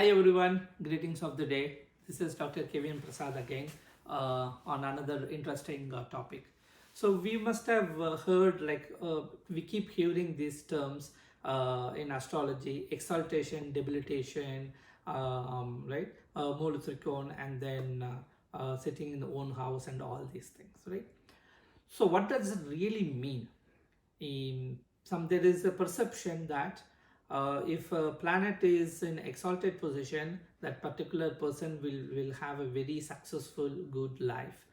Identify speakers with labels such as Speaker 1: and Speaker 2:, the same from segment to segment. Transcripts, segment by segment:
Speaker 1: Hi everyone, greetings of the day. This is Dr. Kevin Prasad again on another interesting topic. So we must have heard we keep hearing these terms in astrology: exaltation, debilitation, right? Mula Trikon, and then sitting in the own house and all these things, right? So what does it really mean? In some, there is a perception that if a planet is in exalted position, that particular person will have a very successful good life,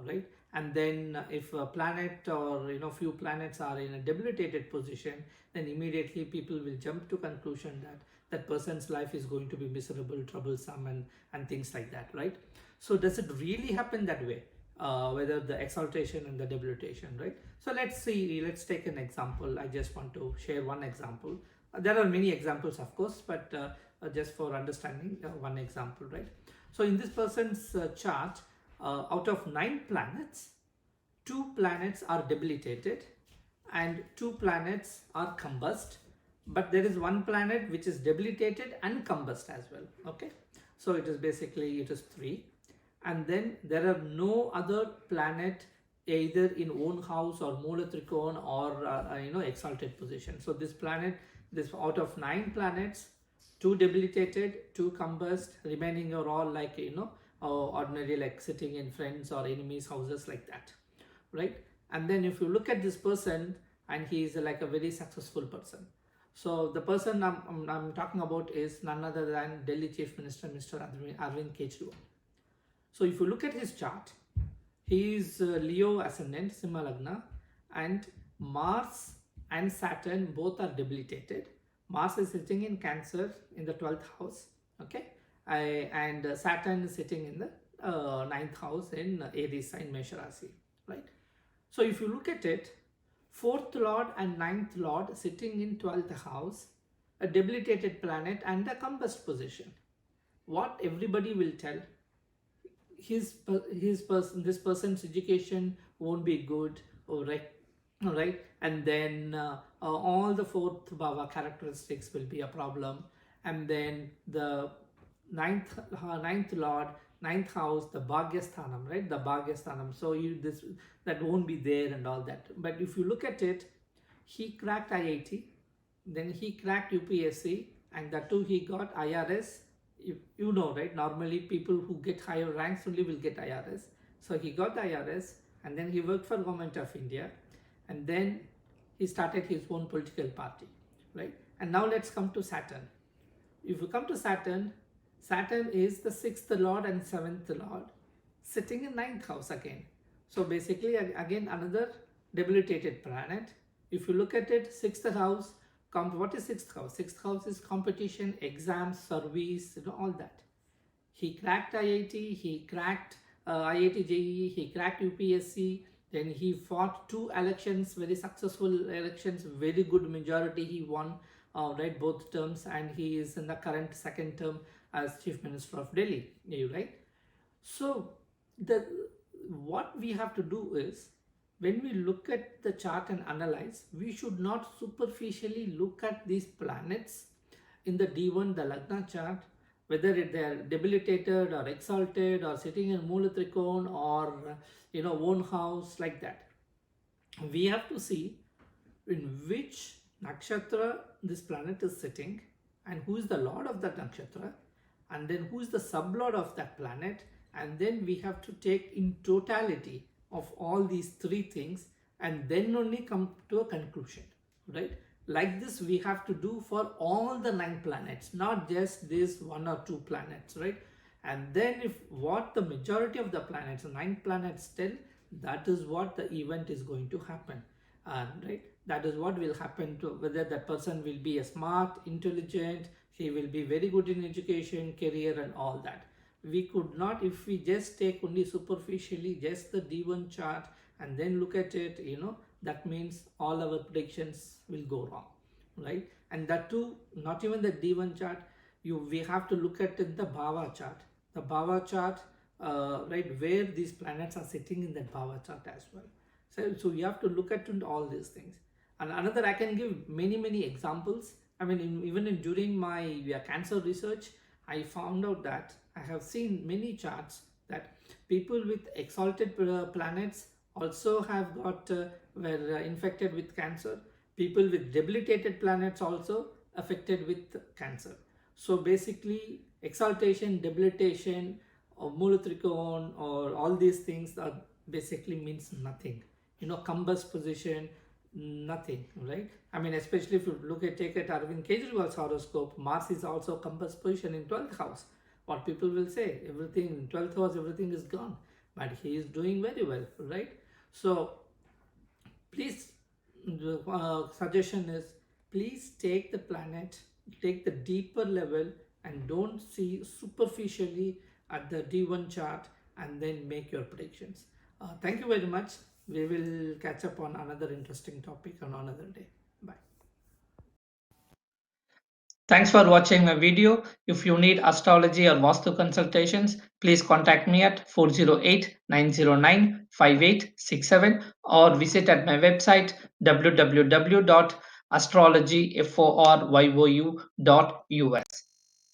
Speaker 1: right? And then if a planet or few planets are in a debilitated position, then immediately people will jump to conclusion that that person's life is going to be miserable, troublesome, and things like that, right? So does it really happen that way? Whether the exaltation and the debilitation, right? So let's take an example. I just want to share one example. There are many examples, of course, but just for understanding, one example, right? So in this person's chart, out of 9 planets, 2 planets are debilitated and 2 planets are combust, but there is one planet which is debilitated and combust as well. Okay, so it is 3, and then there are no other planet either in own house or Mula Trikon or exalted position. So this out of 9 planets, 2 debilitated, 2 combust, remaining are all ordinary, like sitting in friends or enemies houses, like that, right? And then if you look at this person, and he is like a very successful person. So the person I'm talking about is none other than Delhi Chief Minister Mr. Arvind Kejriwal. So if you look at his chart, he is Leo ascendant, Simha Lagna, and Mars and Saturn both are debilitated. Mars is sitting in Cancer in the 12th house, okay, and Saturn is sitting in the 9th house in Aries sign, Mesha Rasi, right? So if you look at it, 4th Lord and 9th Lord sitting in 12th house, a debilitated planet and a combust position. What everybody will tell, this person's education won't be good, all right, and then all the 4th bhava characteristics will be a problem, and then the ninth lord, 9th house, the bhagyasthanam, right, the bhagyasthanam, so that won't be there and all that. But if you look at it, he cracked IIT, then he cracked UPSC, and that too he got IRS. You know, right, normally people who get higher ranks only will get IRS. So he got the IRS, and then he worked for Government of India, and then he started his own political party, right? And now let's come to Saturn. If you come to Saturn, Saturn is the 6th lord and 7th lord sitting in 9th house again. So basically again another debilitated planet. If you look at it, 6th house, what is 6th house? 6th house is competition, exams, service, all that. He cracked IIT, he cracked IIT JEE, he cracked UPSC, then he fought 2 elections, very successful elections, very good majority he won, right, both terms, and he is in the current 2nd term as Chief Minister of Delhi, right? So what we have to do is, when we look at the chart and analyze, we should not superficially look at these planets in the D1, the Lagna chart, whether they are debilitated or exalted or sitting in Mula Trikon or own house, like that. We have to see in which nakshatra this planet is sitting, and who is the lord of that nakshatra, and then who is the sublord of that planet, and then we have to take in totality of all these 3 things, and then only come to a conclusion, right? Like this we have to do for all the 9 planets, not just this 1 or 2 planets, right? And then if what the majority of the planets, 9 planets tell, that is what the event is going to happen, right? That is what will happen to whether that person will be a smart, intelligent, he will be very good in education, career, and all that. We could not, if we just take only superficially just the D1 chart and then look at it, that means all our predictions will go wrong, right? And that too, not even the D1 chart, we have to look at the bhava chart, right, where these planets are sitting in that bhava chart as well. So you have to look at all these things. And another, I can give many examples. I mean, even during my cancer research, I found out that I have seen many charts that people with exalted planets also have got were infected with cancer. People with debilitated planets also affected with cancer. So basically, exaltation, debilitation, or Mulatrikon, or all these things are basically means nothing. Combust position, nothing, right? I mean, especially if you take at Arvind Kejriwal's horoscope, Mars is also combust position in 12th house. What people will say, everything in 12th house, everything is gone, but he is doing very well, right? So please, the suggestion is, please take the planet, take the deeper level, and don't see superficially at the D1 chart and then make your predictions. Thank you very much. We will catch up on another interesting topic on another day. Bye. Thanks for watching my video. If you need astrology or Vastu consultations, please contact me at 408-909-5867 or visit at my website www.astrologyforyu.us.